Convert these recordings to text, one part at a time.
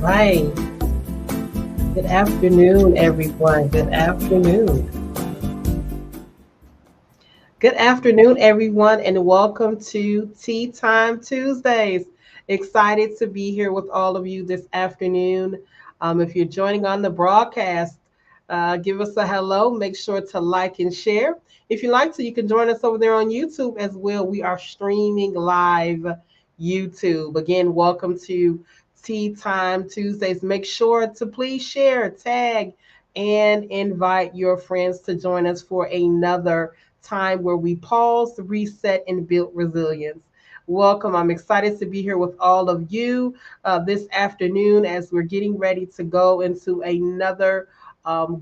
right. Good afternoon, everyone. Good afternoon. Good afternoon, everyone, and welcome to Tea Time Tuesdays. Excited to be here with all of you this afternoon. If you're joining on the broadcast, give us a hello. Make sure to like and share. If you like to, you can join us over there on YouTube as well. We are streaming live YouTube. Again, welcome to Tea Time Tuesdays. Make sure to please share, tag, and invite your friends to join us for another time where we paused, reset, and built resilience. Welcome. I'm excited to be here with all of you this afternoon as we're getting ready to go into another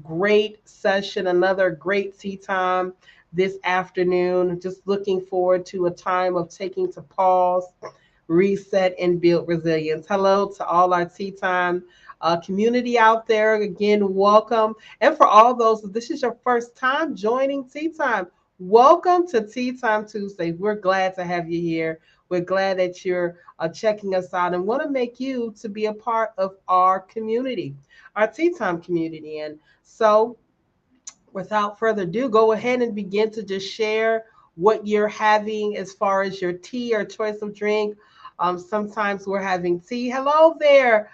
great session, another great tea time this afternoon. Just looking forward to a time of taking to pause, reset, and build resilience. Hello to all our tea time community out there. Again, welcome. And for all those, if this is your first time joining Tea Time, welcome to Tea Time Tuesdays. We're glad to have you here. We're glad that you're checking us out and want to make you to be a part of our community, our Tea Time community. And so, without further ado, go ahead and begin to just share what you're having as far as your tea or choice of drink. Sometimes we're having tea. Hello there,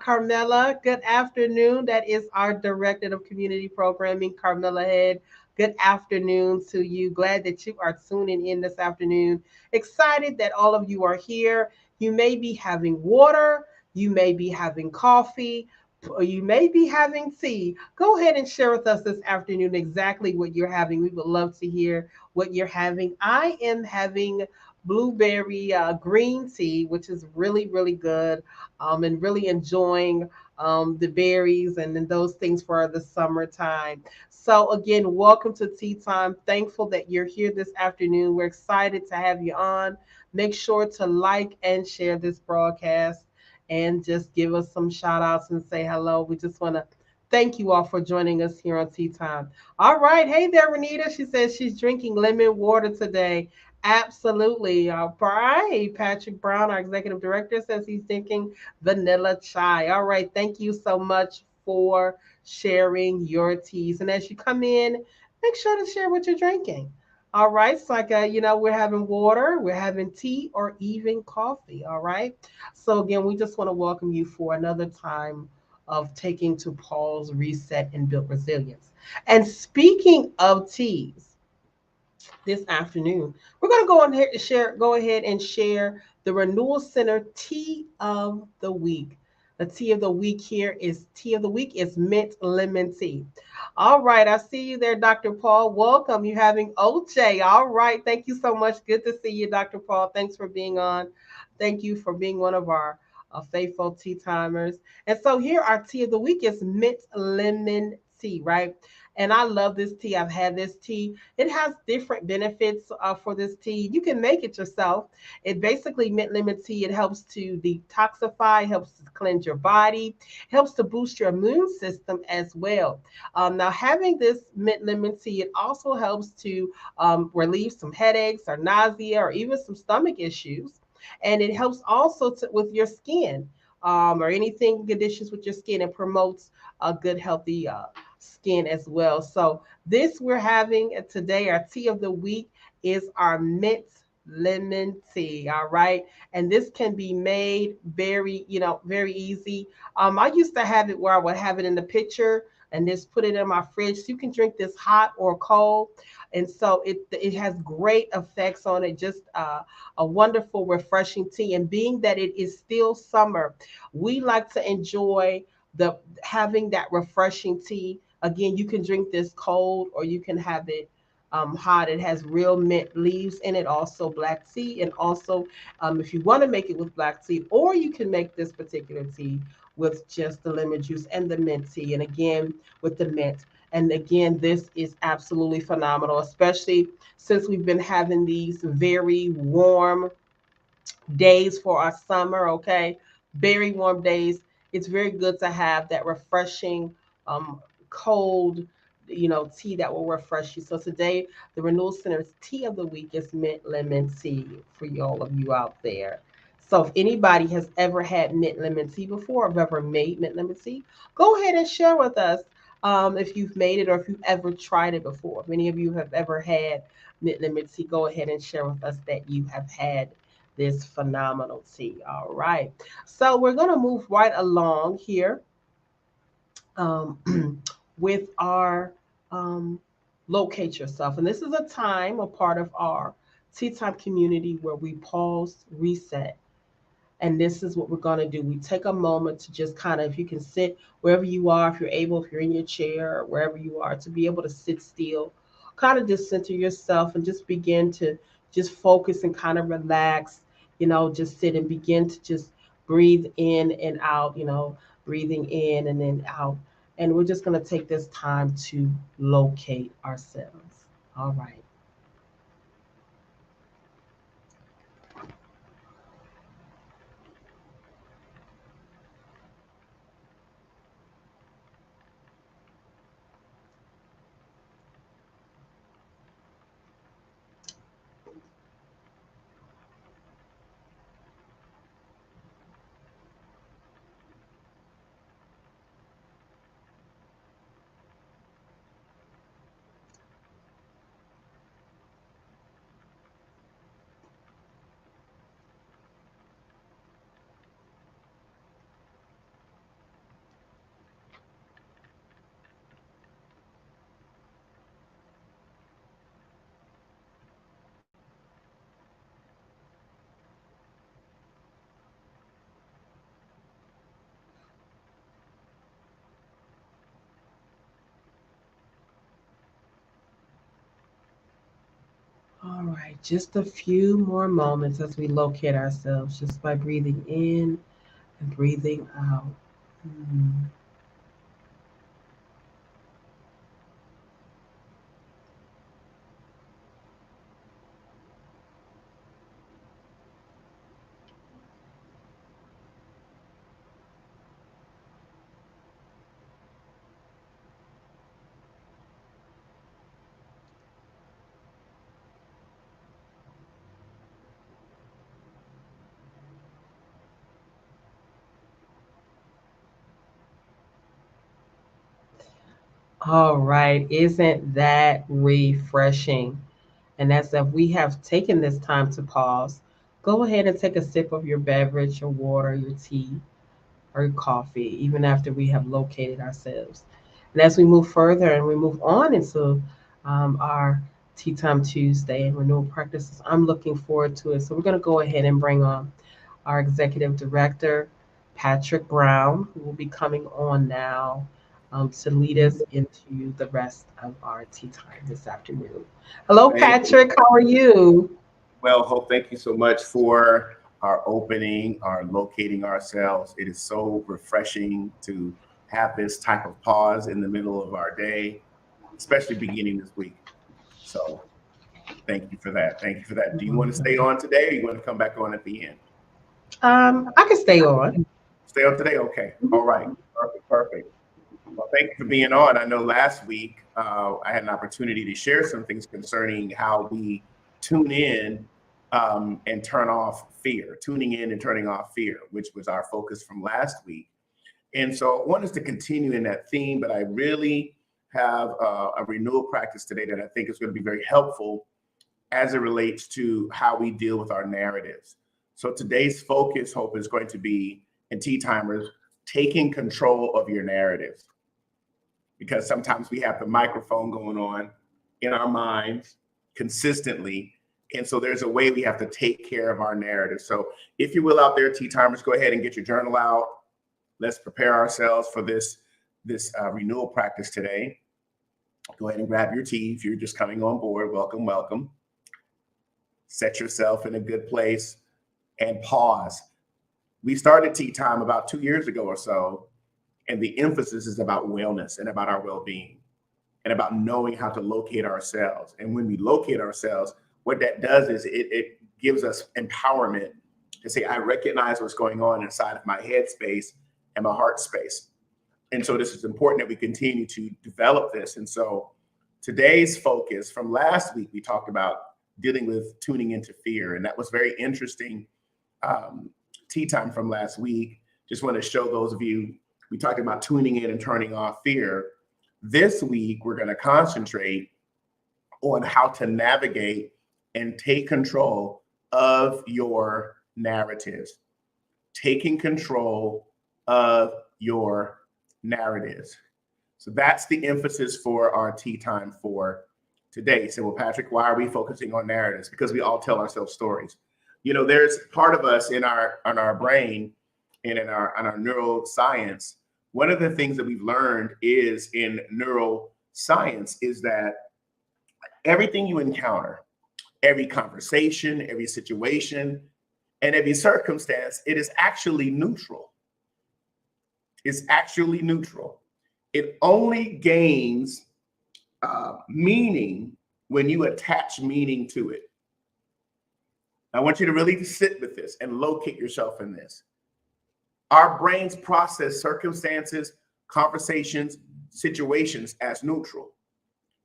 Carmela. Good afternoon. That is our Director of Community Programming, Carmela Head. Good afternoon to you. Glad that you are tuning in this afternoon. Excited that all of you are here. You may be having water, you may be having coffee, or you may be having tea. Go ahead and share with us this afternoon exactly what you're having. We would love to hear what you're having. I am having blueberry green tea, which is really, really good, and really enjoying the berries and then those things for the summertime. So, again, welcome to Tea Time. Thankful that you're here this afternoon. We're excited to have you on. Make sure to like and share this broadcast and just give us some shout outs and say hello. We just want to thank you all for joining us here on Tea Time. All right. Hey there, Renita. She says she's drinking lemon water today. Absolutely. All right. Patrick Brown, our executive director, says he's drinking vanilla chai. All right. Thank you so much for sharing your teas. And as you come in, make sure to share what you're drinking. All right. It's like, we're having water, we're having tea, or even coffee. All right. So, again, we just want to welcome you for another time of taking to pause, reset, and build resilience. And speaking of teas, this afternoon, we're going to go ahead and share the Renewal Center Tea of the Week. The tea of the week here is tea of the week is mint lemon tea. All right, I see you there, Dr. Paul. Welcome. You having OJ. All right, thank you so much. Good to see you, Dr. Paul. Thanks for being on. Thank you for being one of our faithful tea timers. And so here, our tea of the week is mint lemon tea, right? And I love this tea. I've had this tea. It has different benefits for this tea. You can make it yourself. It basically mint lemon tea. It helps to detoxify, helps to cleanse your body, helps to boost your immune system as well. Now, having this mint lemon tea, it also helps to relieve some headaches or nausea or even some stomach issues. And it helps also with your skin or anything conditions with your skin. It promotes a good, healthy skin as well. So this we're having today, our tea of the week is our mint lemon tea. All right. And this can be made very easy. I used to have it where I would have it in the pitcher and just put it in my fridge. So you can drink this hot or cold. And so it has great effects on it, just a wonderful, refreshing tea. And being that it is still summer, we like to enjoy the having that refreshing tea. Again, you can drink this cold or you can have it hot. It has real mint leaves in it, also black tea, and also if you want to make it with black tea, or you can make this particular tea with just the lemon juice and the mint tea, and again with the mint. And again, this is absolutely phenomenal, especially since we've been having these very warm days for our summer. Okay, very warm days. It's very good to have that refreshing cold tea that will refresh you. So today the Renewal Center's tea of the week is mint lemon tea for all of you out there. So if anybody has ever had mint lemon tea before, or ever made mint lemon tea, go ahead and share with us if you've made it or if you've ever tried it before. If any of you have ever had mint lemon tea, go ahead and share with us that you have had this phenomenal tea. All right. So we're going to move right along here um, with our um, locate yourself. And this is a time, a part of our tea time community where we pause, reset, and this is what we're going to do. We take a moment to just kind of, if you can sit wherever you are, if you're able, if you're in your chair, or wherever you are, to be able to sit still, kind of just center yourself and just begin to just focus and kind of relax, just sit and begin to just breathe in and out, breathing in and then out. And we're just going to take this time to locate ourselves. All right. All right, just a few more moments as we locate ourselves just by breathing in and breathing out. Hmm. All right, isn't that refreshing? And that's if we have taken this time to pause, go ahead and take a sip of your beverage, your water, your tea, or coffee, even after we have located ourselves. And as we move further and we move on into our Tea Time Tuesday and renewal practices, I'm looking forward to it. So we're going to go ahead and bring on our executive director, Patrick Brown, who will be coming on now to lead us into the rest of our tea time this afternoon. Hello, Thank you. Patrick. How are you? Well, Hope, thank you so much for our opening, our locating ourselves. It is so refreshing to have this type of pause in the middle of our day, especially beginning this week. So thank you for that. Thank you for that. Do you want to stay on today or you want to come back on at the end? I can stay on. Stay on today? Okay. All right. Perfect. Perfect. Well, thank you for being on. I know last week I had an opportunity to share some things concerning how we tune in and turn off fear, tuning in and turning off fear, which was our focus from last week. And so I want us to continue in that theme, but I really have a renewal practice today that I think is going to be very helpful as it relates to how we deal with our narratives. So today's focus, Hope, is going to be, in Tea Timers, taking control of your narrative, because sometimes we have the microphone going on in our minds consistently. And so there's a way we have to take care of our narrative. So if you will, out there, tea timers, go ahead and get your journal out. Let's prepare ourselves for this renewal practice today. Go ahead and grab your tea. If you're just coming on board, welcome, welcome. Set yourself in a good place and pause. We started tea time about 2 years ago or so, and the emphasis is about wellness and about our well-being and about knowing how to locate ourselves. And when we locate ourselves, what that does is it gives us empowerment to say, I recognize what's going on inside of my head space and my heart space. And so this is important that we continue to develop this. And so today's focus from last week, we talked about dealing with tuning into fear. And that was very interesting tea time from last week. Just want to show those of you, we talked about tuning in and turning off fear. This week, we're going to concentrate on how to navigate and take control of your narratives. Taking control of your narratives. So that's the emphasis for our tea time for today. So, well, Patrick, why are we focusing on narratives? Because we all tell ourselves stories. You know, there's part of us in our brain and in our neuroscience. One of the things that we've learned is in neuroscience is that everything you encounter, every conversation, every situation, and every circumstance, it is actually neutral. It's actually neutral. It only gains meaning when you attach meaning to it. I want you to really sit with this and locate yourself in this. Our brains process circumstances, conversations, situations as neutral.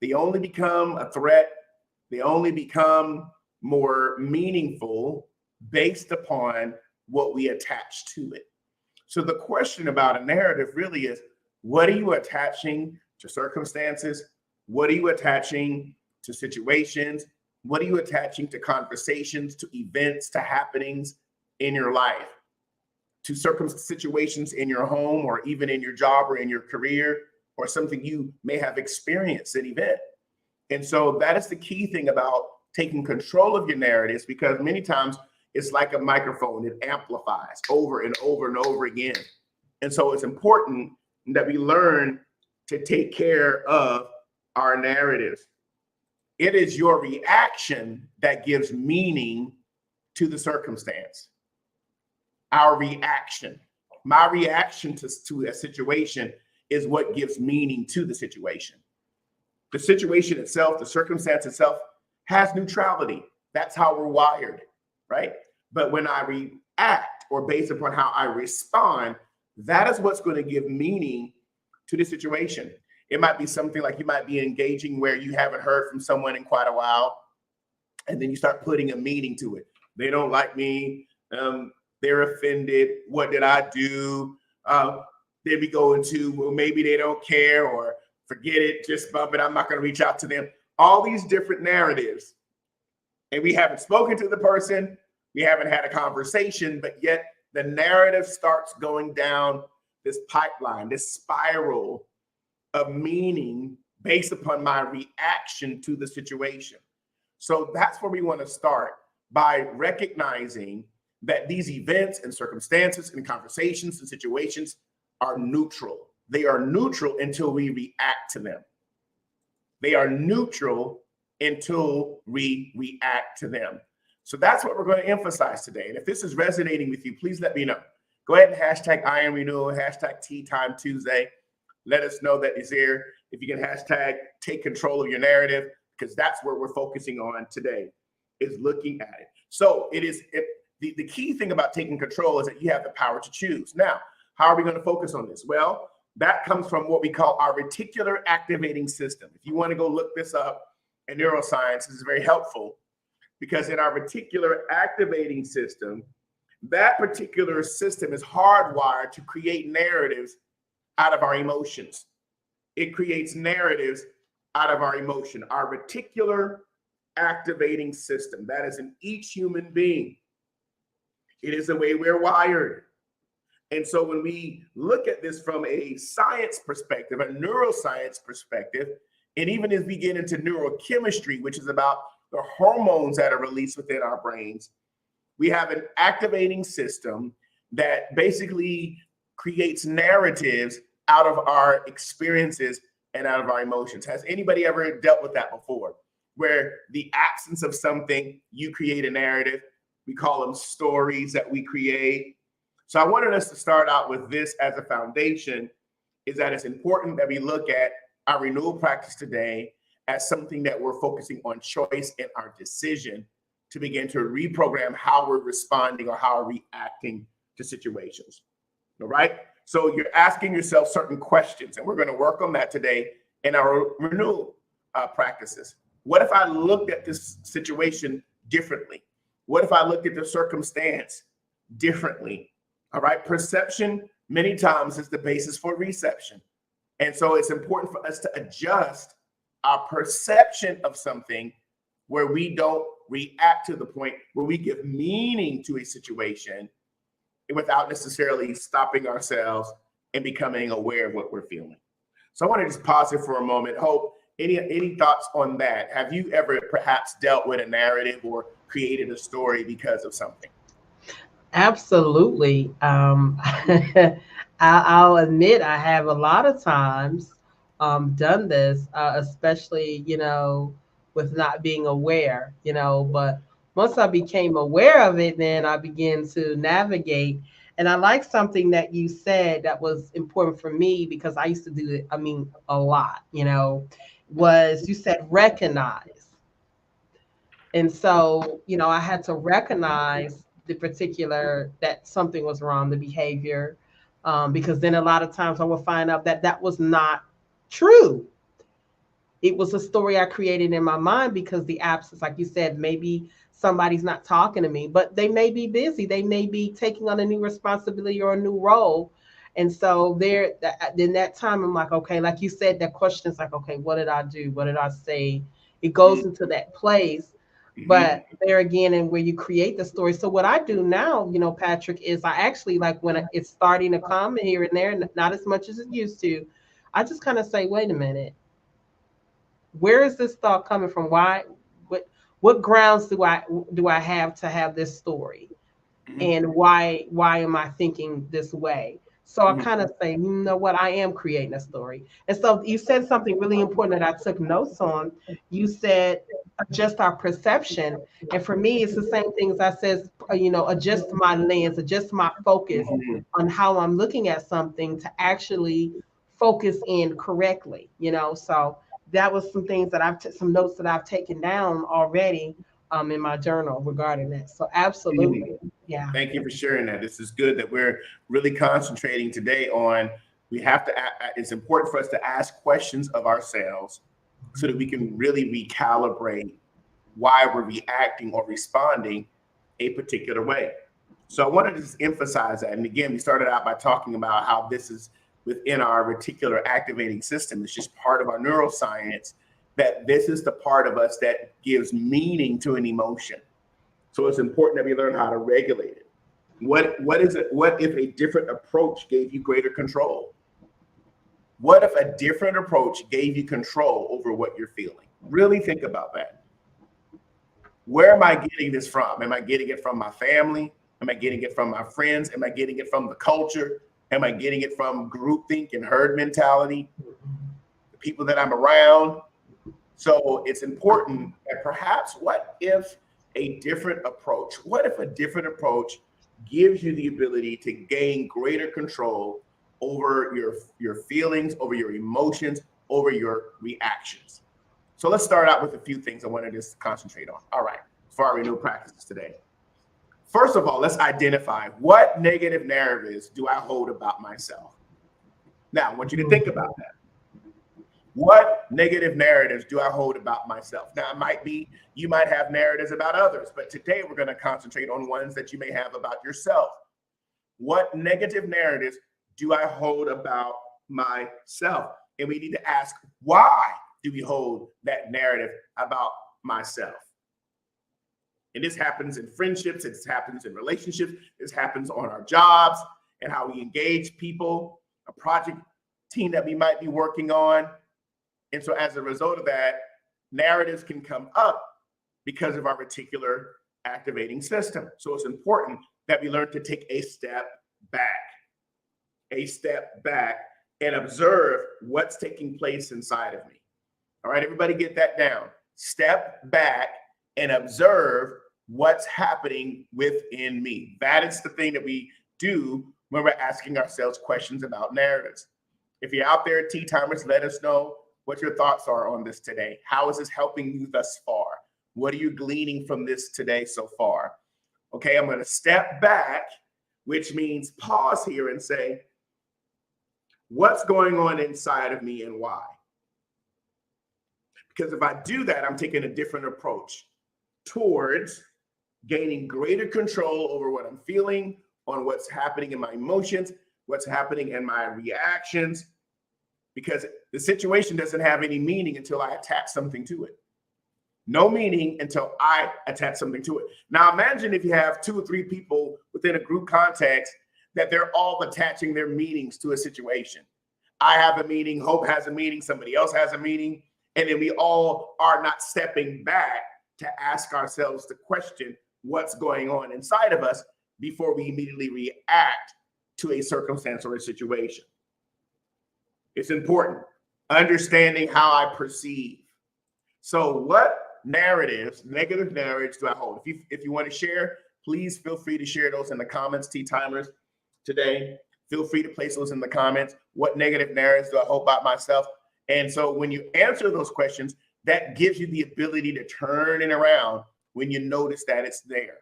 They only become a threat. They only become more meaningful based upon what we attach to it. So the question about a narrative really is, what are you attaching to circumstances? What are you attaching to situations? What are you attaching to conversations, to events, to happenings in your life, to situations in your home, or even in your job or in your career, or something you may have experienced, an event? And so that is the key thing about taking control of your narratives, because many times it's like a microphone. It amplifies over and over and over again. And so it's important that we learn to take care of our narratives. It is your reaction that gives meaning to the circumstance. Our reaction, my reaction to a situation is what gives meaning to the situation. The situation itself, the circumstance itself has neutrality. That's how we're wired, right? But when I react, or based upon how I respond, that is what's going to give meaning to the situation. It might be something like you might be engaging where you haven't heard from someone in quite a while, and then you start putting a meaning to it. They don't like me. They're offended. What did I do? Then we go into, well, maybe they don't care, or forget it, just bump it. I'm not going to reach out to them. All these different narratives. And we haven't spoken to the person. We haven't had a conversation, but yet the narrative starts going down this pipeline, this spiral of meaning based upon my reaction to the situation. So that's where we want to start, by recognizing that these events and circumstances and conversations and situations are neutral. They are neutral until we react to them. They are neutral until we react to them. So that's what we're going to emphasize today. And if this is resonating with you, please let me know. Go ahead and hashtag I am Renewal, hashtag Tea Time Tuesday. Let us know that it's there. If you can hashtag take control of your narrative, because that's where we're focusing on today, is looking at it. So the key thing about taking control is that you have the power to choose. Now, how are we going to focus on this? Well, that comes from what we call our reticular activating system. If you want to go look this up in neuroscience, this is very helpful, because in our reticular activating system, that particular system is hardwired to create narratives out of our emotions. It creates narratives out of our emotion. Our reticular activating system, that is in each human being. It is the way we're wired. And so when we look at this from a science perspective, a neuroscience perspective, and even as we get into neurochemistry, which is about the hormones that are released within our brains, we have an activating system that basically creates narratives out of our experiences and out of our emotions. Has anybody ever dealt with that before? Where the absence of something, you create a narrative. We call them stories that we create. So I wanted us to start out with this as a foundation, is that it's important that we look at our renewal practice today as something that we're focusing on choice and our decision to begin to reprogram how we're responding or how we're reacting to situations. All right. So you're asking yourself certain questions, and we're going to work on that today in our renewal practices. What if I looked at this situation differently? What if I looked at the circumstance differently. All right. Perception many times is the basis for reception. And so it's important for us to adjust our perception of something where we don't react to the point where we give meaning to a situation without necessarily stopping ourselves and becoming aware of what we're feeling. So I want to just pause here for a moment. Hope, any thoughts on that? Have you ever perhaps dealt with a narrative or created a story because of something? Absolutely. I'll admit I have a lot of times done this, especially, with not being aware, but once I became aware of it, then I began to navigate. And I like something that you said that was important for me because I used to do it, a lot, was you said recognize. And so, I had to recognize the particular that something was wrong, the behavior, because then a lot of times I would find out that that was not true. It was a story I created in my mind because the absence, like you said, maybe somebody's not talking to me, but they may be busy. They may be taking on a new responsibility or a new role. And so there, then that time I'm like, okay, like you said, that question is like, okay, what did I do? What did I say? It goes into that place. But there again, and where you create the story. So what I do now, Patrick, is I actually like when it's starting to come here and there, not as much as it used to. I just kind of say, wait a minute, where is this thought coming from? Why? What grounds do I have to have this story? And why am I thinking this way? So I kind of say, you know what, I am creating a story. And so you said something really important that I took notes on. You said adjust our perception. And for me, it's the same thing as I says, adjust my lens, adjust my focus on how I'm looking at something to actually focus in correctly, So that was some things that some notes that I've taken down already in my journal regarding that. So absolutely. Yeah. Thank you for sharing that. This is good that we're really concentrating today on it's important for us to ask questions of ourselves so that we can really recalibrate why we're reacting or responding a particular way. So I wanted to just emphasize that. And again, we started out by talking about how this is within our reticular activating system. It's just part of our neuroscience, that this is the part of us that gives meaning to an emotion. So it's important that we learn how to regulate it. What is it? What if a different approach gave you greater control? What if a different approach gave you control over what you're feeling? Really think about that. Where am I getting this from? Am I getting it from my family? Am I getting it from my friends? Am I getting it from the culture? Am I getting it from groupthink and herd mentality? The people that I'm around? So it's important that perhaps what if a different approach gives you the ability to gain greater control over your feelings, over your emotions, over your reactions. So let's start out with a few things I want to just concentrate on. All right, for our renewal practices today. First of all, let's identify what negative narratives do I hold about myself. Now, I want you to think about that. What negative narratives do I hold about myself? Now, you might have narratives about others, but today we're going to concentrate on ones that you may have about yourself. What negative narratives do I hold about myself? And we need to ask, why do we hold that narrative about myself? And this happens in friendships, it happens in relationships, this happens on our jobs and how we engage people, a project team that we might be working on. And so as a result of that, narratives can come up because of our reticular activating system. So it's important that we learn to take a step back and observe what's taking place inside of me. All right, everybody get that down. Step back and observe what's happening within me. That is the thing that we do when we're asking ourselves questions about narratives. If you're out there, Tea Timers, let us know what your thoughts are on this today. How is this helping you thus far? What are you gleaning from this today so far? Okay, I'm going to step back, which means pause here and say, what's going on inside of me and why? Because if I do that, I'm taking a different approach towards gaining greater control over what I'm feeling, on what's happening in my emotions, what's happening in my reactions, because the situation doesn't have any meaning until I attach something to it. No meaning until I attach something to it. Now imagine if you have 2 or 3 people within a group context that they're all attaching their meanings to a situation. I have a meaning, Hope has a meaning, somebody else has a meaning, and then we all are not stepping back to ask ourselves the question, what's going on inside of us before we immediately react to a circumstance or a situation. It's important. Understanding how I perceive. So what narratives, negative narratives do I hold? If you want to share, please feel free to share those in the comments, Tea Timers, today. Feel free to place those in the comments. What negative narratives do I hold about myself? And so when you answer those questions, that gives you the ability to turn it around when you notice that it's there.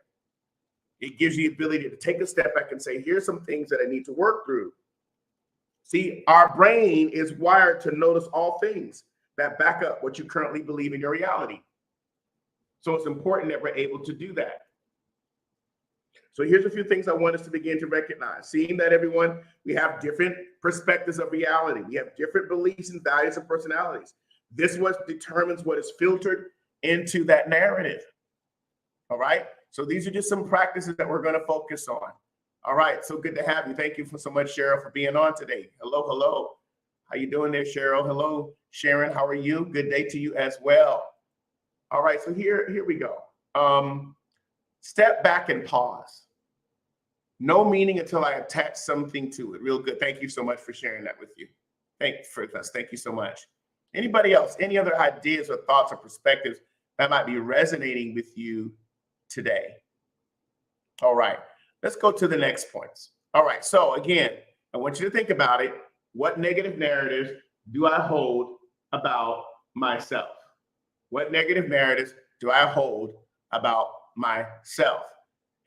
It gives you the ability to take a step back and say, here's some things that I need to work through. See, our brain is wired to notice all things that back up what you currently believe in your reality. So it's important that we're able to do that. So here's a few things I want us to begin to recognize. Seeing that, everyone, we have different perspectives of reality. We have different beliefs and values and personalities. This is what determines what is filtered into that narrative. All right. So these are just some practices that we're going to focus on. All right. So good to have you. Thank you so much, Cheryl, for being on today. Hello, hello. How you doing there, Cheryl? Hello, Sharon. How are you? Good day to you as well. All right. So here we go. Step back and pause. No meaning until I attach something to it. Real good. Thank you so much for sharing that with you. Thank you so much. Anybody else? Any other ideas or thoughts or perspectives that might be resonating with you today? All right. Let's go to the next points. All right. So again, I want you to think about it. What negative narratives do I hold about myself? What negative narratives do I hold about myself?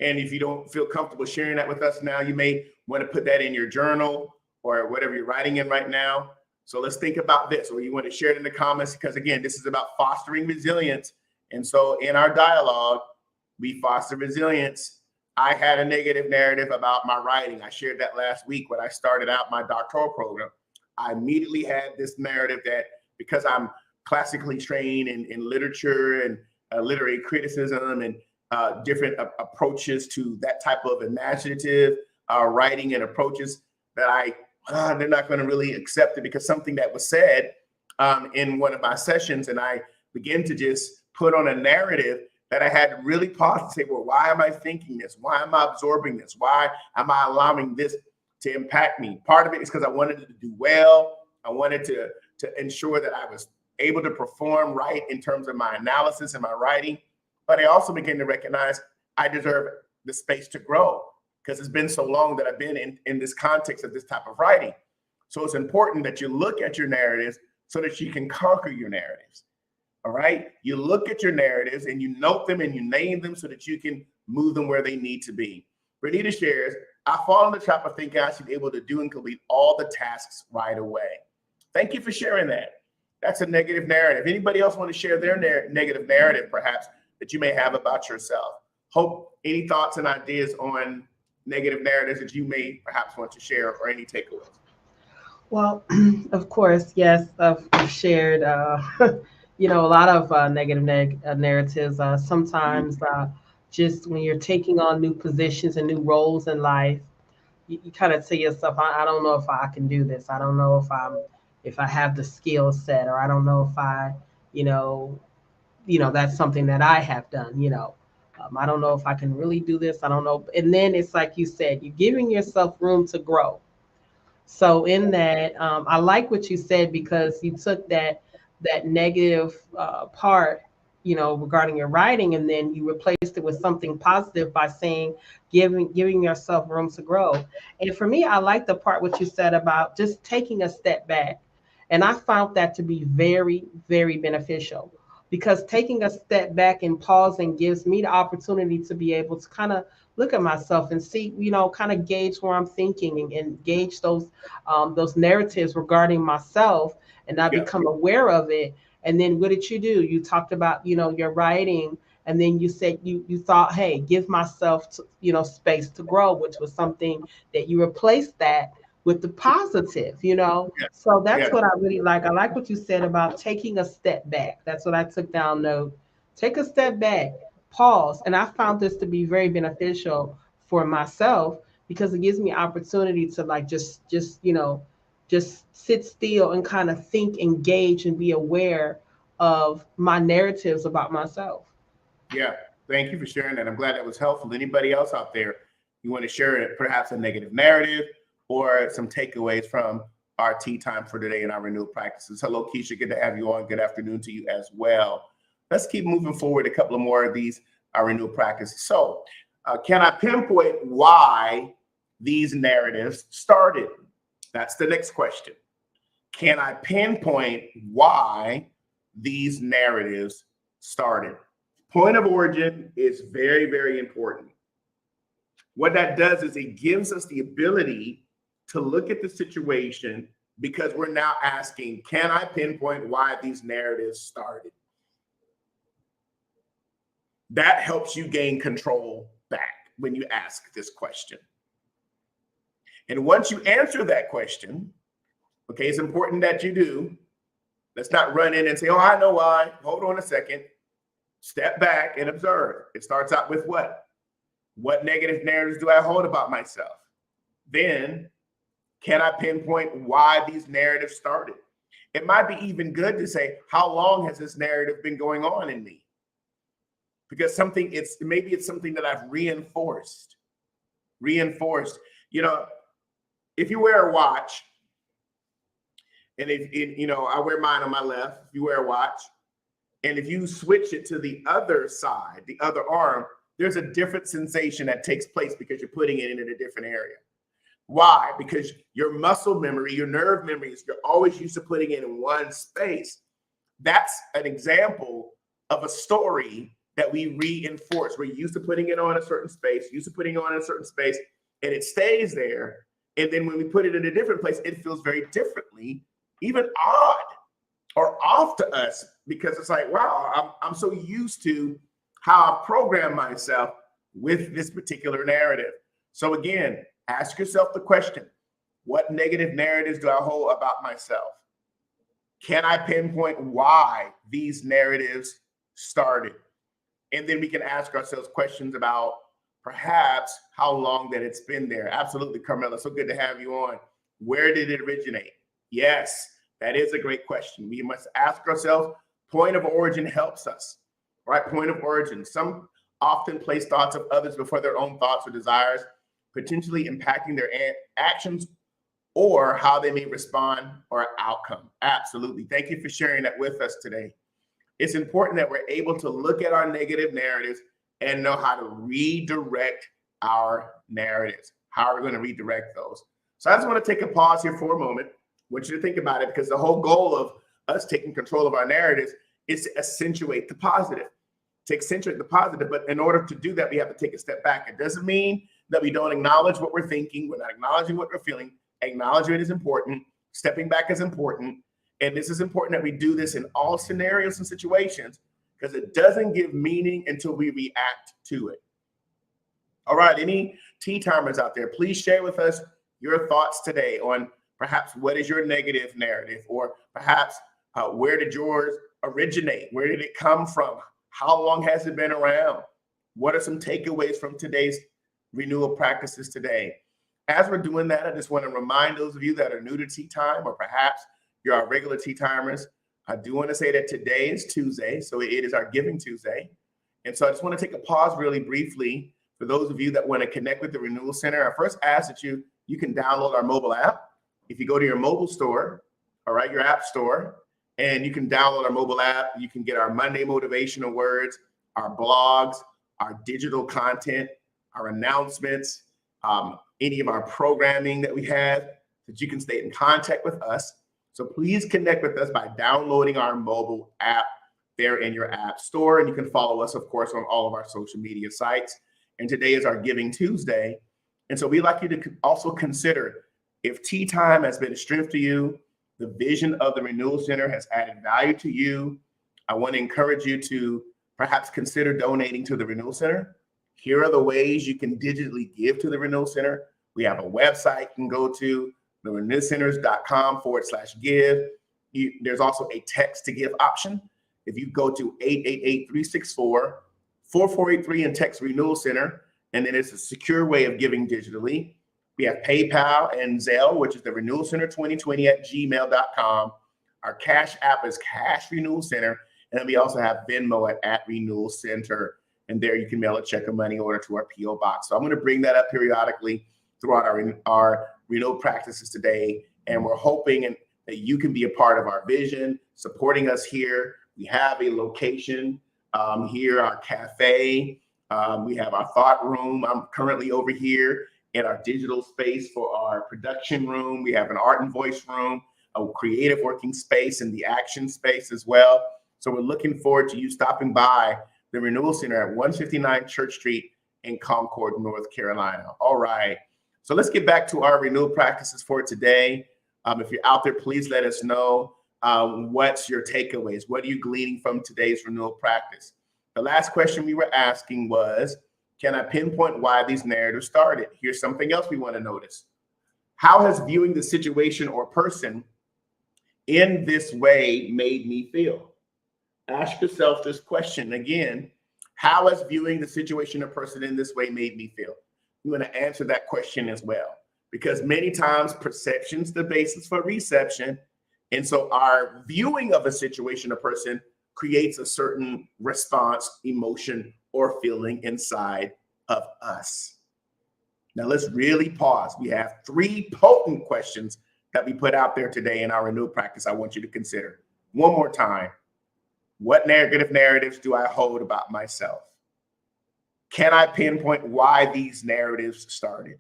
And if you don't feel comfortable sharing that with us now, you may want to put that in your journal or whatever you're writing in right now. So let's think about this, or you want to share it in the comments, because again, this is about fostering resilience. And so in our dialogue, we foster resilience. I had a negative narrative about my writing. I shared that last week when I started out my doctoral program. I immediately had this narrative that because I'm classically trained in literature and literary criticism and different approaches to that type of imaginative writing and approaches, that they're not going to really accept it, because something that was said in one of my sessions, and I began to just put on a narrative that I had to really pause and say, well, why am I thinking this? Why am I absorbing this? Why am I allowing this to impact me? Part of it is because I wanted to do well. I wanted to ensure that I was able to perform right in terms of my analysis and my writing. But I also began to recognize I deserve the space to grow, because it's been so long that I've been in this context of this type of writing. So it's important that you look at your narratives so that you can conquer your narratives. All right. You look at your narratives and you note them and you name them so that you can move them where they need to be. Renita shares, I fall in the trap of thinking I should be able to do and complete all the tasks right away. Thank you for sharing that. That's a negative narrative. Anybody else want to share their negative narrative, perhaps, that you may have about yourself? Hope, any thoughts and ideas on negative narratives that you may perhaps want to share, or any takeaways? Well, of course, yes, I've shared, a lot of negative narratives. Sometimes just when you're taking on new positions and new roles in life, you kind of tell yourself, I don't know if I can do this. I don't know if I have the skill set, or I don't know if you know, that's something that I have done. I don't know if I can really do this. I don't know. And then it's like you said, you're giving yourself room to grow. So in that, I like what you said, because you took that negative part, regarding your writing, and then you replaced it with something positive by saying giving yourself room to grow. And for me, I like the part what you said about just taking a step back, and I found that to be very, very beneficial, because taking a step back and pausing gives me the opportunity to be able to kind of look at myself and see, kind of gauge where I'm thinking, and gauge those narratives regarding myself, and I become aware of it. And then what did you do? You talked about, your writing, And then you said you thought, hey, give myself space to grow, which was something that you replaced that with the positive. Yeah. So that's Yeah. what I really like. I like what you said about taking a step back. That's what I took down note. Take a step back, pause. And I found this to be very beneficial for myself because it gives me opportunity to like just sit still and kind of think, engage, and be aware of my narratives about myself. Yeah. Thank you for sharing that. I'm glad that was helpful. Anybody else out there, you want to share perhaps a negative narrative or some takeaways from our tea time for today in our renewal practices? Hello, Keisha. Good to have you on. Good afternoon to you as well. Let's keep moving forward. A couple of more of these renewal practices. So, can I pinpoint why these narratives started? That's the next question. Can I pinpoint why these narratives started? Point of origin is very, very important. What that does is it gives us the ability to look at the situation because we're now asking, can I pinpoint why these narratives started? That helps you gain control back when you ask this question. And once you answer that question, okay, it's important that you do. Let's not run in and say, oh, I know why. Hold on a second. Step back and observe. It starts out with what? What negative narratives do I hold about myself? Then, can I pinpoint why these narratives started? It might be even good to say, how long has this narrative been going on in me? Because maybe it's something that I've reinforced. If you wear a watch, and I wear mine on my left, if you wear a watch, and if you switch it to the other side, the other arm, there's a different sensation that takes place because you're putting it in a different area. Why? Because your muscle memory, your nerve memories, you're always used to putting it in one space. That's an example of a story that we reinforce. We're used to putting it on a certain space, and it stays there. And then when we put it in a different place, it feels very differently, even odd or off to us, because it's like, wow, I'm so used to how I program myself with this particular narrative. So again, ask yourself the question, what negative narratives do I hold about myself? Can I pinpoint why these narratives started? And then we can ask ourselves questions about perhaps how long that it's been there. Absolutely, Carmela. So good to have you on. Where did it originate? Yes, that is a great question. We must ask ourselves, point of origin helps us, right? Point of origin. Some often place thoughts of others before their own thoughts or desires, potentially impacting their actions or how they may respond or outcome. Absolutely. Thank you for sharing that with us today. It's important that we're able to look at our negative narratives and know how to redirect our narratives. How are we going to redirect those? So I just want to take a pause here for a moment. I want you to think about it, because the whole goal of us taking control of our narratives is to accentuate the positive. But in order to do that, we have to take a step back. It doesn't mean that we don't acknowledge what we're thinking. We're not acknowledging what we're feeling. Acknowledgement is important. Stepping back is important. And this is important that we do this in all scenarios and situations, because it doesn't give meaning until we react to it. All right, any tea timers out there, please share with us your thoughts today on perhaps what is your negative narrative, or perhaps where did yours originate? Where did it come from? How long has it been around? What are some takeaways from today's renewal practices today? As we're doing that, I just want to remind those of you that are new to tea time, or perhaps you're our regular tea timers. I do want to say that today is Tuesday, so it is our Giving Tuesday. And so I just want to take a pause really briefly for those of you that want to connect with the Renewal Center. I first ask that you can download our mobile app. If you go to your mobile store, all right, your app store, and you can download our mobile app, you can get our Monday motivational words, our blogs, our digital content, our announcements, any of our programming that we have, that you can stay in contact with us. So please connect with us by downloading our mobile app there in your app store. And you can follow us, of course, on all of our social media sites. And today is our Giving Tuesday. And so we'd like you to also consider, if tea time has been a strength to you, the vision of the Renewal Center has added value to you, I want to encourage you to perhaps consider donating to the Renewal Center. Here are the ways you can digitally give to the Renewal Center. We have a website you can go to, renewalcenters.com/give. There's also a text to give option. If you go to 888-364-4483 and text Renewal Center, and then it's a secure way of giving digitally. We have PayPal and Zelle, which is the renewalcenter2020@gmail.com. Our Cash App is Cash Renewal Center. And then we also have Venmo at Renewal Center. And there you can mail a check or money order to our P.O. box. So I'm going to bring that up periodically throughout our renewal practices today. And we're hoping that you can be a part of our vision, supporting us here. We have a location here, our cafe. We have our thought room. I'm currently over here in our digital space for our production room. We have an art and voice room, a creative working space, and the action space as well. So we're looking forward to you stopping by the Renewal Center at 159 Church Street in Concord, North Carolina. All right. So let's get back to our renewal practices for today. If you're out there, please let us know what's your takeaways. What are you gleaning from today's renewal practice? The last question we were asking was, can I pinpoint why these narratives started? Here's something else we want to notice. How has viewing the situation or person in this way made me feel? Ask yourself this question again. How has viewing the situation or person in this way made me feel? You want to answer that question as well, because many times perception's the basis for reception. And so our viewing of a situation or person creates a certain response, emotion, or feeling inside of us. Now let's really pause. We have 3 potent questions that we put out there today in our renewal practice I want you to consider. One more time. What negative narratives do I hold about myself? Can I pinpoint why these narratives started?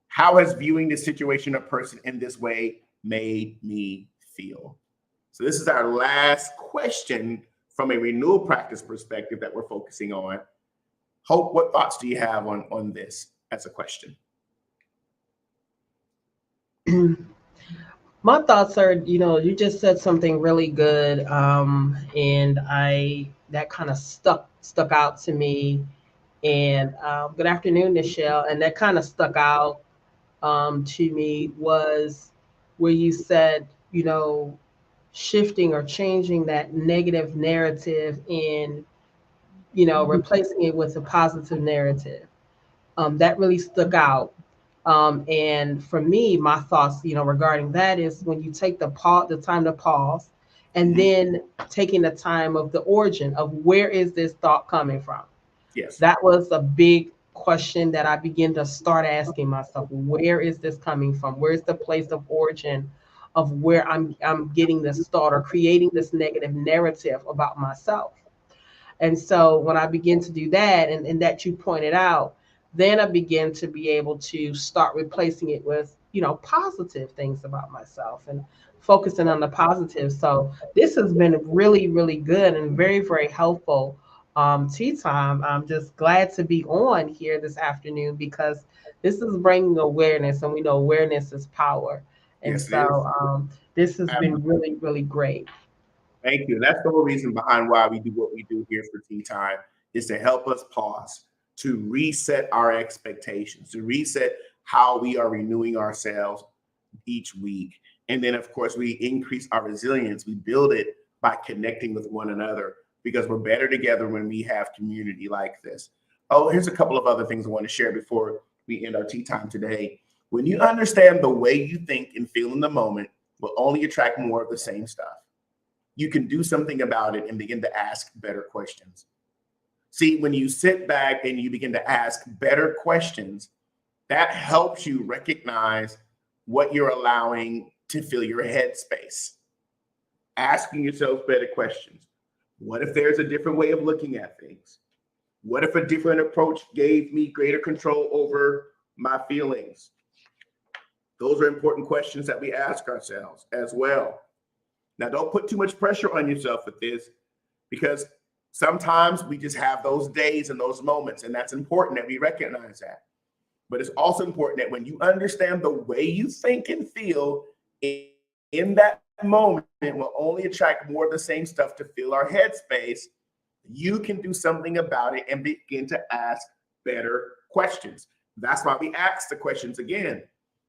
How has viewing the situation or person in this way made me feel? So this is our last question from a renewal practice perspective that we're focusing on. Hope, what thoughts do you have on this as a question? My thoughts are, you just said something really good, and that kind of stuck out to me. And good afternoon, Nichelle. And that kind of stuck out to me was where you said, shifting or changing that negative narrative and, replacing it with a positive narrative. That really stuck out. And for me, my thoughts, regarding that is when you take the time to pause, and then taking the time of the origin of where is this thought coming from? Yes. That was a big question that I began to start asking myself. Where is this coming from? Where's the place of origin of where I'm getting this thought or creating this negative narrative about myself? And so when I begin to do that, and that you pointed out, then I begin to be able to start replacing it with, positive things about myself and focusing on the positive. So this has been really, really good and very, very helpful tea time. I'm just glad to be on here this afternoon because this is bringing awareness, and we know awareness is power. And Yes, so this has been really, really great. Thank you. And that's the whole reason behind why we do what we do here for Tea Time, is to help us pause, to reset our expectations, to reset how we are renewing ourselves each week. And then, of course, we increase our resilience. We build it by connecting with one another, because we're better together when we have community like this. Oh, here's a couple of other things I want to share before we end our tea time today. When you understand the way you think and feel in the moment will only attract more of the same stuff. You can do something about it and begin to ask better questions. See, when you sit back and you begin to ask better questions, that helps you recognize what you're allowing to fill your headspace. Asking yourself better questions. What if there's a different way of looking at things? What if a different approach gave me greater control over my feelings? Those are important questions that we ask ourselves as well. Now, don't put too much pressure on yourself with this, because sometimes we just have those days and those moments, and that's important that we recognize that. But it's also important that when you understand the way you think and feel in that moment will only attract more of the same stuff to fill our headspace. You can do something about it and begin to ask better questions. That's why we ask the questions again.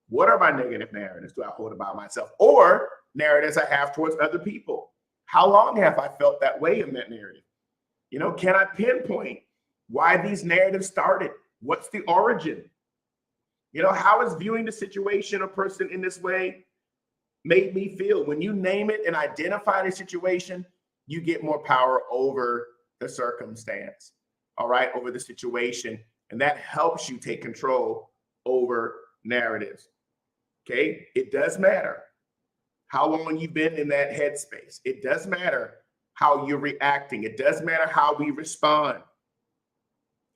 What are my negative narratives do I hold about myself, or narratives I have towards other people? How long have I felt that way in that narrative? Can I pinpoint why these narratives started? What's the origin? How is viewing the situation or person in this way made me feel? When you name it and identify the situation, you get more power over the circumstance, all right, over the situation. And that helps you take control over narratives. Okay, it does matter how long you've been in that headspace. It does matter how you're reacting. It does matter how we respond.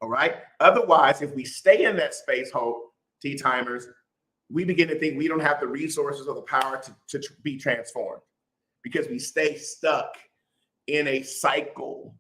All right. Otherwise, if we stay in that space, Hope, Tea Timers, we begin to think we don't have the resources or the power to be transformed, because we stay stuck in a cycle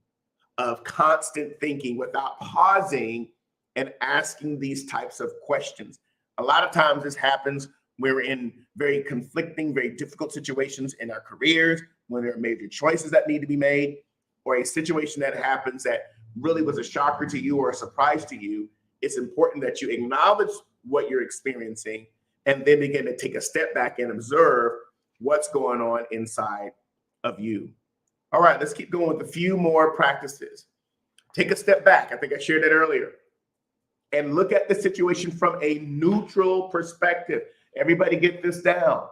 of constant thinking without pausing and asking these types of questions. A lot of times this happens when we're in very conflicting, very difficult situations in our careers, when there are major choices that need to be made, or a situation that happens that really was a shocker to you or a surprise to you. It's important that you acknowledge what you're experiencing and then begin to take a step back and observe what's going on inside of you. All right, let's keep going with a few more practices. Take a step back. I think I shared that earlier. And look at the situation from a neutral perspective. Everybody get this down.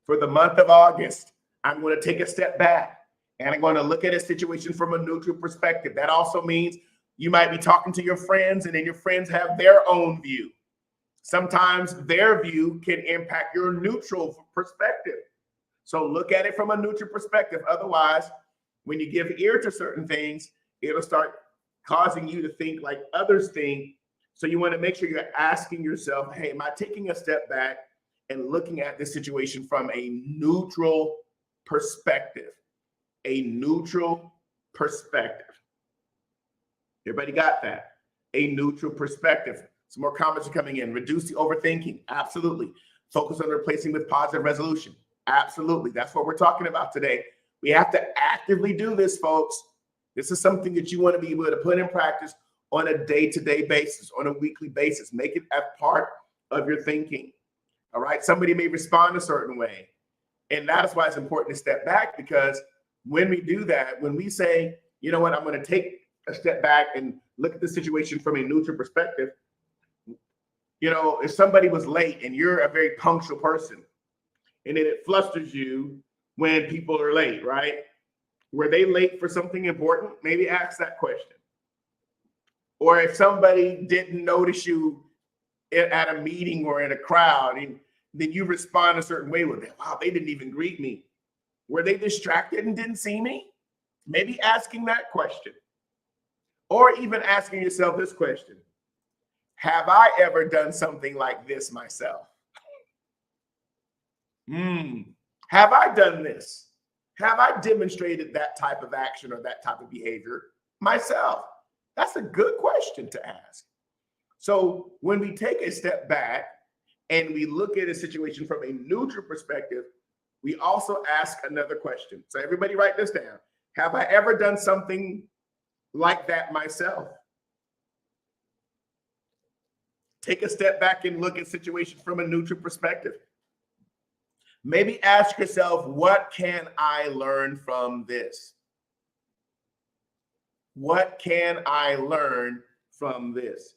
For the month of August, I'm going to take a step back and I'm going to look at a situation from a neutral perspective. That also means you might be talking to your friends, and then your friends have their own view. Sometimes their view can impact your neutral perspective. So look at it from a neutral perspective. Otherwise, when you give ear to certain things, it'll start causing you to think like others think. So you want to make sure you're asking yourself, hey, am I taking a step back and looking at this situation from a neutral perspective? A neutral perspective. Everybody got that? A neutral perspective. Some more comments are coming in. Reduce the overthinking. Absolutely. Focus on replacing with positive resolution. Absolutely. That's what we're talking about today. We have to actively do this, folks. This is something that you want to be able to put in practice on a day-to-day basis, on a weekly basis. Make it a part of your thinking. All right. Somebody may respond a certain way. And that is why it's important to step back, because when we do that, when we say, you know what, I'm going to take a step back and look at the situation from a neutral perspective. If somebody was late and you're a very punctual person, and then it flusters you when people are late, right? Were they late for something important? Maybe ask that question. Or if somebody didn't notice you at a meeting or in a crowd, and then you respond a certain way with it. Wow, they didn't even greet me. Were they distracted and didn't see me? Maybe asking that question. Or even asking yourself this question: have I ever done something like this myself? Have I done this? Have I demonstrated that type of action or that type of behavior myself? That's a good question to ask. So when we take a step back and we look at a situation from a neutral perspective, we also ask another question. So everybody write this down. Have I ever done something like that myself? Take a step back and look at situations from a neutral perspective. Maybe ask yourself, what can I learn from this? What can I learn from this?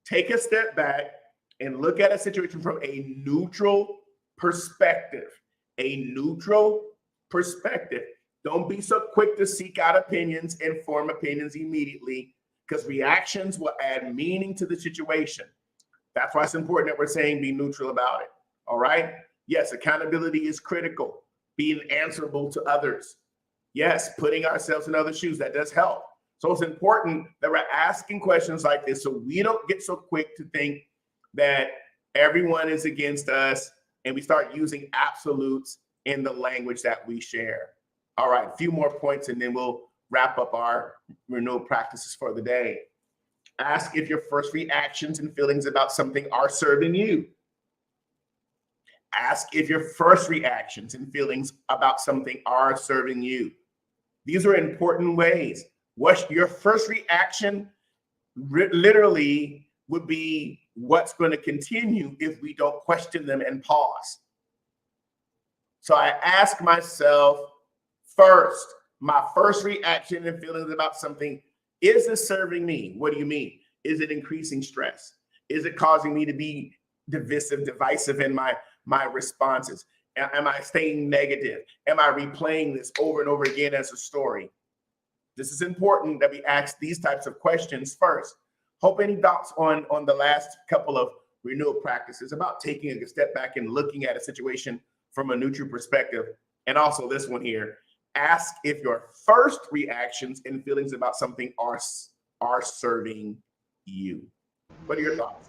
Take a step back and look at a situation from a neutral perspective. A neutral perspective. Don't be so quick to seek out opinions and form opinions immediately, because reactions will add meaning to the situation. That's why it's important that we're saying be neutral about it. All right? Yes, accountability is critical. Being answerable to others. Yes, putting ourselves in other shoes, that does help. So it's important that we're asking questions like this so we don't get so quick to think that everyone is against us and we start using absolutes in the language that we share. All right, a few more points and then we'll wrap up our renewal practices for the day. Ask if your first reactions and feelings about something are serving you. Ask if your first reactions and feelings about something are serving you. These are important ways. What's your first reaction literally would be what's going to continue if we don't question them and pause. So I ask myself first, my first reaction and feelings about something, is this serving me? What do you mean? Is it increasing stress? Is it causing me to be divisive in my responses? Am I staying negative? Am I replaying this over and over again as a story? This is important that we ask these types of questions first. Hope any thoughts on the last couple of renewal practices about taking a step back and looking at a situation from a neutral perspective. And also this one here, ask if your first reactions and feelings about something are serving you. What are your thoughts?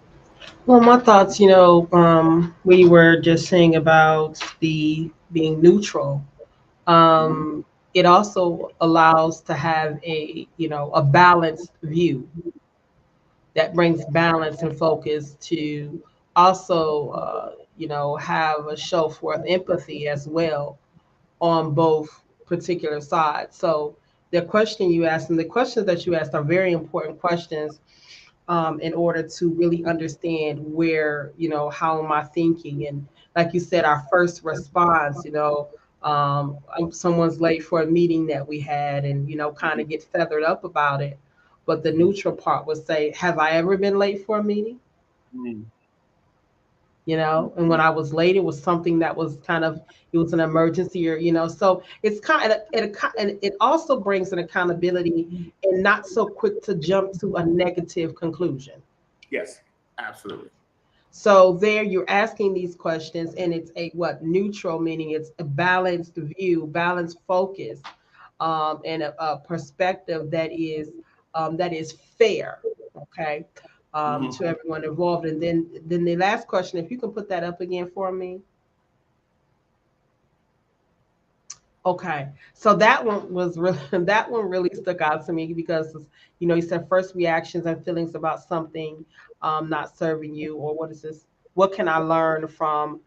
Well, my thoughts, we were just saying about the being neutral. It also allows to have a balanced view that brings balance and focus to also, have a show forth empathy as well on both particular sides. So the question you asked and the questions that you asked are very important questions, in order to really understand where, how am I thinking? And like you said, our first response, someone's late for a meeting that we had and, kind of get feathered up about it. But the neutral part would say, have I ever been late for a meeting? Mm. And when I was late, it was something that was it was an emergency, or, so it's it also brings an accountability and not so quick to jump to a negative conclusion. Yes, absolutely. So there you're asking these questions, and it's a what neutral, meaning it's a balanced view, balanced focus, and a perspective that is fair. Okay. To everyone involved. And then the last question, if you can put that up again for me. Okay, so that one was really that one really stuck out to me because you said first reactions and feelings about something not serving you, or what is this? What can I learn from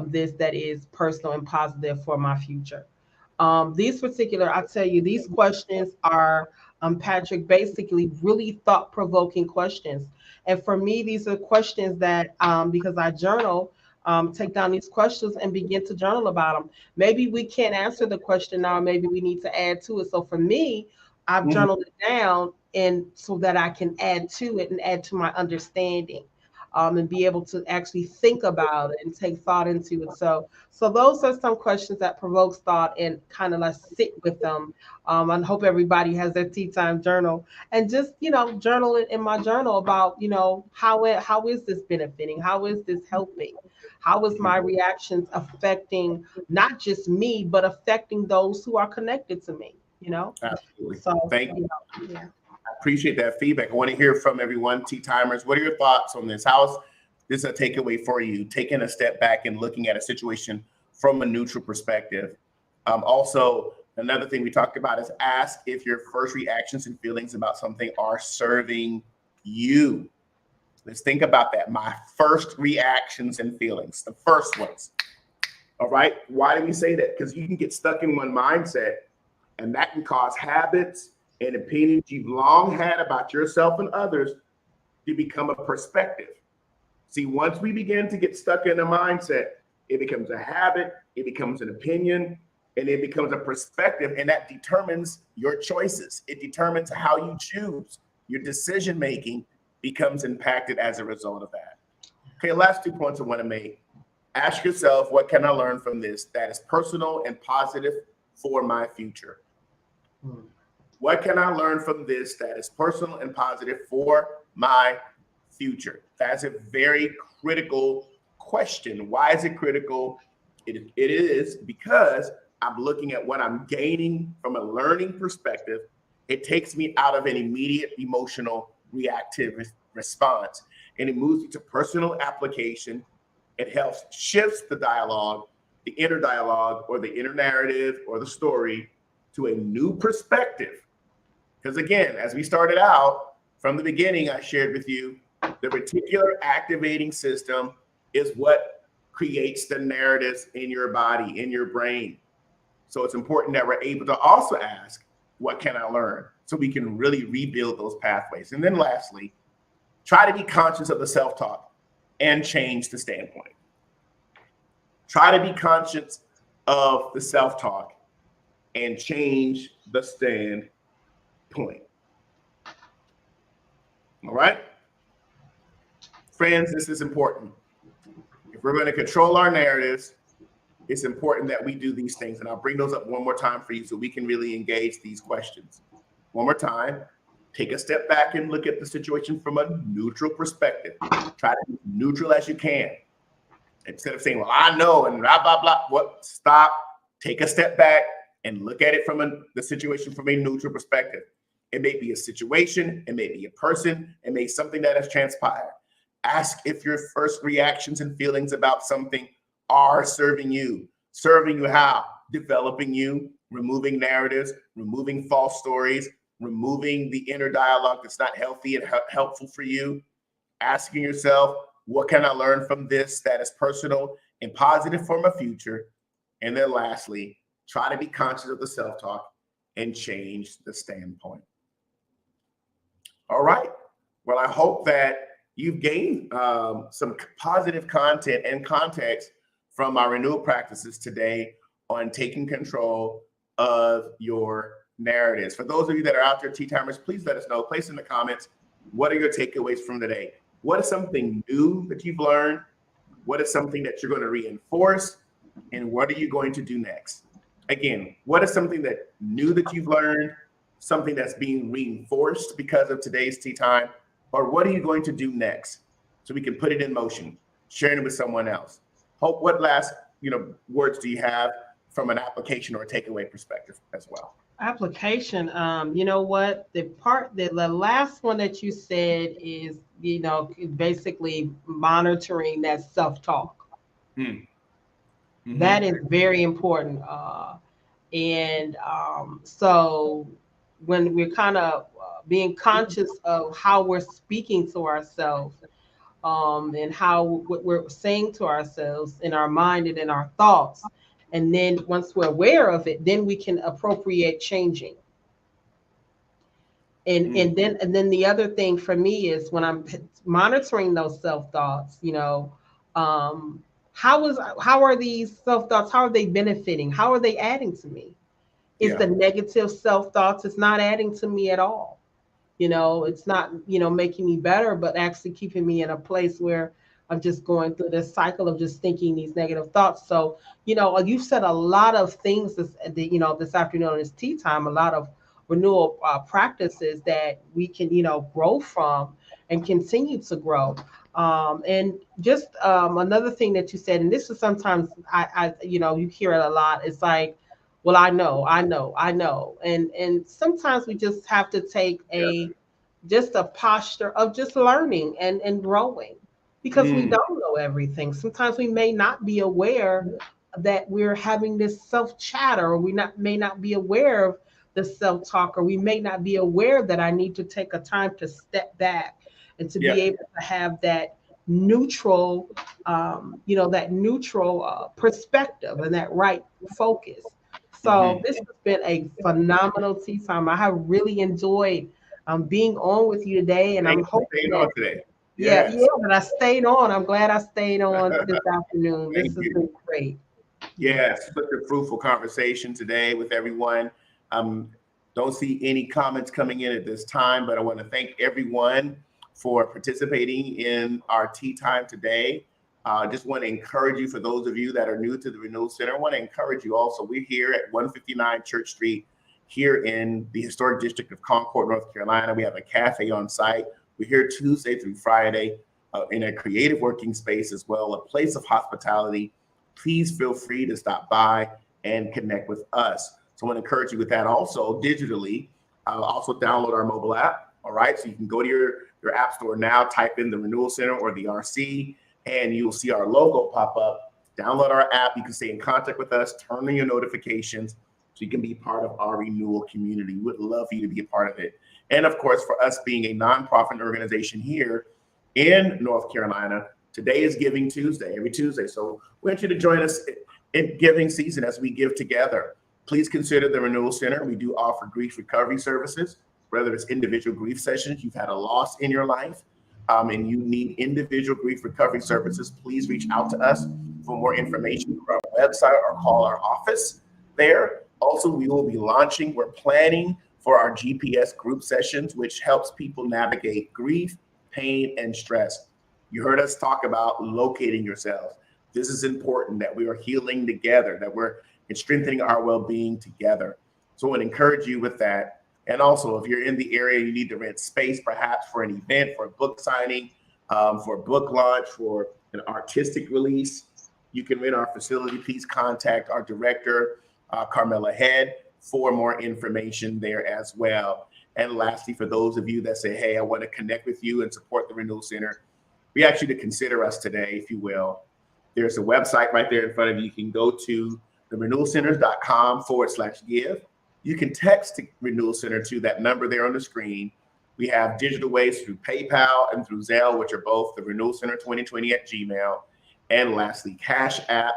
this that is personal and positive for my future? These particular, I tell you, these questions are, Patrick, basically really thought provoking questions. And for me, these are questions that, because I journal, take down these questions and begin to journal about them. Maybe we can't answer the question now, maybe we need to add to it. So for me, I've journaled it down, and so that I can add to it and add to my understanding. And be able to actually think about it and take thought into it. So those are some questions that provokes thought, and kind of let's sit with them. I hope everybody has their tea time journal, and just journal it in my journal about how is this benefiting? How is this helping? How is my reactions affecting not just me, but affecting those who are connected to me? Absolutely. So Thank you. yeah. I appreciate that feedback. I want to hear from everyone. Tea timers, what are your thoughts on this? How's this a takeaway for you? Taking a step back and looking at a situation from a neutral perspective. Also, another thing we talked about is ask if your first reactions and feelings about something are serving you. Let's think about that. My first reactions and feelings, the first ones. All right. Why do we say that? Because you can get stuck in one mindset, and that can cause habits and opinions you've long had about yourself and others to become a perspective. See, once we begin to get stuck in a mindset, it becomes a habit, it becomes an opinion, and it becomes a perspective, and that determines your choices. It determines how you choose. Your decision making becomes impacted as a result of that. Okay, last 2 points I want to make. Ask yourself, what can I learn from this that is personal and positive for my future? What can I learn from this that is personal and positive for my future? That's a very critical question. Why is it critical? It is because I'm looking at what I'm gaining from a learning perspective. It takes me out of an immediate emotional reactive response, and it moves me to personal application. It helps shifts the dialogue, the inner dialogue, or the inner narrative, or the story to a new perspective. Because again, as we started out from the beginning, I shared with you the reticular activating system is what creates the narratives in your body, in your brain. So it's important that we're able to also ask, what can I learn? So we can really rebuild those pathways. And then lastly, try to be conscious of the self-talk and change the standpoint. Try to be conscious of the self-talk and change the standpoint. All right? Friends, this is important. If we're going to control our narratives, it's important that we do these things. And I'll bring those up one more time for you so we can really engage these questions. One more time, take a step back and look at the situation from a neutral perspective. Try to be neutral as you can. Instead of saying, well, I know, and blah, blah, blah. What? Stop, take a step back and look at it from the situation from a neutral perspective. It may be a situation, it may be a person, it may be something that has transpired. Ask if your first reactions and feelings about something are serving you. Serving you how? Developing you, removing narratives, removing false stories, removing the inner dialogue that's not healthy and helpful for you. Asking yourself, what can I learn from this that is personal and positive for my future? And then lastly, try to be conscious of the self-talk and change the standpoint. All right. Well, I hope that you've gained some positive content and context from our renewal practices today on taking control of your narratives. For those of you that are out there, tea timers, please let us know. Place in the comments, what are your takeaways from today? What is something new that you've learned? What is something that you're going to reinforce? And what are you going to do next? Again, what is something that new that you've learned? Something that's being reinforced because of today's tea time? Or what are you going to do next? So we can put it in motion, sharing it with someone else. Hope, what last words do you have from an application or a takeaway perspective as well? Application, you know what, the last one that you said is, basically monitoring that self-talk. Mm-hmm. That is very important. And so when we're kind of being conscious of how we're speaking to ourselves, and what we're saying to ourselves in our mind and in our thoughts. And then once we're aware of it, then we can appropriate changing. And then the other thing for me is when I'm monitoring those self-thoughts, how are these self-thoughts, how are they benefiting? How are they adding to me? Is the negative self-thoughts, it's not adding to me at all. It's not, making me better, but actually keeping me in a place where I'm just going through this cycle of just thinking these negative thoughts. So, you've said a lot of things this afternoon, this tea time, a lot of renewal practices that we can, grow from and continue to grow. And just another thing that you said, and this is sometimes you hear it a lot. It's like, well, I know. And sometimes we just have to take just a posture of just learning and growing, because we don't know everything. Sometimes we may not be aware that we're having this self-chatter, or may not be aware of the self-talk, or we may not be aware that I need to take a time to step back and to be able to have that neutral, perspective and that right focus. So this has been a phenomenal tea time. I have really enjoyed being on with you today, and I'm hoping that today. that I stayed on. I'm glad I stayed on this afternoon. This has been great. Yes, such a fruitful conversation today with everyone. Don't see any comments coming in at this time, but I want to thank everyone for participating in our tea time today. Just want to encourage you, for those of you that are new to the Renewal Center, I want to encourage you also. We're here at 159 Church Street here in the historic district of Concord, North Carolina. We have a cafe on site. We're here Tuesday through Friday in a creative working space as well, a place of hospitality. Please feel free to stop by and connect with us. So I want to encourage you with that. Also, digitally, also download our mobile app. All right, so you can go to your app store now, type in the Renewal Center or the RC, and you'll see our logo pop up. Download our app. You can stay in contact with us, turn on your notifications so you can be part of our renewal community. We would love for you to be a part of it. And of course, for us being a nonprofit organization here in North Carolina, Today is Giving Tuesday, every Tuesday. So we want you to join us in giving season as we give together. Please consider the Renewal Center. We do offer grief recovery services, whether it's individual grief sessions, you've had a loss in your life, and you need individual grief recovery services, please reach out to us for more information from our website or call our office there. Also, we will be launching, we're planning for our GPS group sessions, which helps people navigate grief, pain, and stress. You heard us talk about locating yourselves. This is important, that we are healing together, that we're strengthening our well-being together. So I would encourage you with that. And also, if you're in the area, you need to rent space, perhaps for an event, for a book signing, for a book launch, for an artistic release, you can rent our facility. Please contact our director, Carmela Head, for more information there as well. And lastly, for those of you that say, hey, I want to connect with you and support the Renewal Center, we ask you to consider us today, if you will. There's a website right there in front of you. You can go to therenewalcenters.com/give. You can text the Renewal Center to that number there on the screen. We have digital ways through PayPal and through Zelle, which are both the Renewal Center 2020 at Gmail. And lastly, CashApp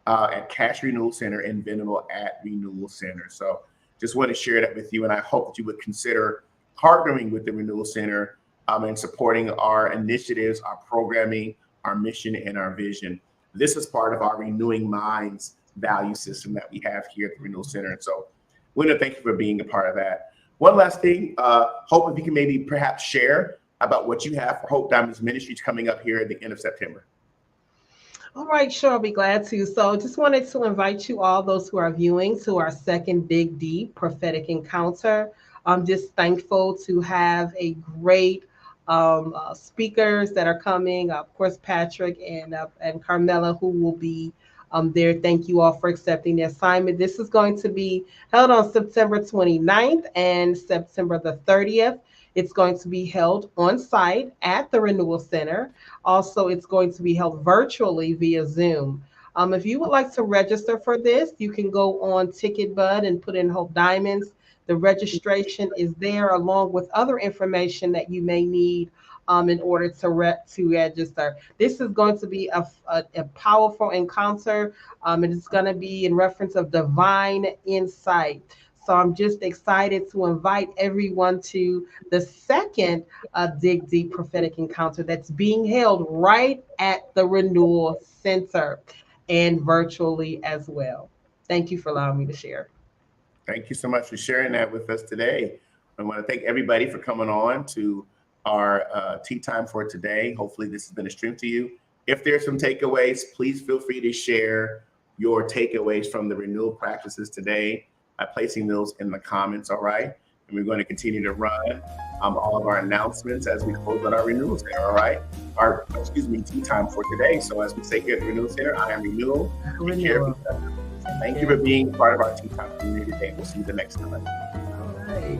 at Cash Renewal Center and Venmo at Renewal Center. So just want to share that with you. And I hope that you would consider partnering with the Renewal Center and supporting our initiatives, our programming, our mission, and our vision. This is part of our Renewing Minds value system that we have here at the Renewal Center. And so we want to thank you for being a part of that. One last thing, Hope, if you can maybe perhaps share about what you have for Hope Diamonds Ministries coming up here at the end of September. All right, sure, I'll be glad to. So just wanted to invite you all, those who are viewing, to our second Big D prophetic encounter. I'm just thankful to have a great speakers that are coming. Of course, Patrick and Carmela, who will be there. Thank you all for accepting the assignment. This is going to be held on September 29th and September the 30th. It's going to be held on site at the Renewal Center. Also, it's going to be held virtually via Zoom. If you would like to register for this, you can go on TicketBud and put in Hope Diamonds. The registration is there, along with other information that you may need in order to register. This is going to be a powerful encounter. It's going to be in reference of divine insight. So I'm just excited to invite everyone to the second Dig Deep prophetic encounter that's being held right at the Renewal Center and virtually as well. Thank you for allowing me to share. Thank you so much for sharing that with us today. I want to thank everybody for coming on to our tea time for today. Hopefully this has been a strength to you. If there's some takeaways, please feel free to share your takeaways from the renewal practices today by placing those in the comments, all right? And we're going to continue to run all of our announcements as we close on our Renewal Center, all right? Tea time for today. So as we say here at the Renewal Center, I am Renewal. Thank you for being part of our tea time community today. We'll see you the next time. All right.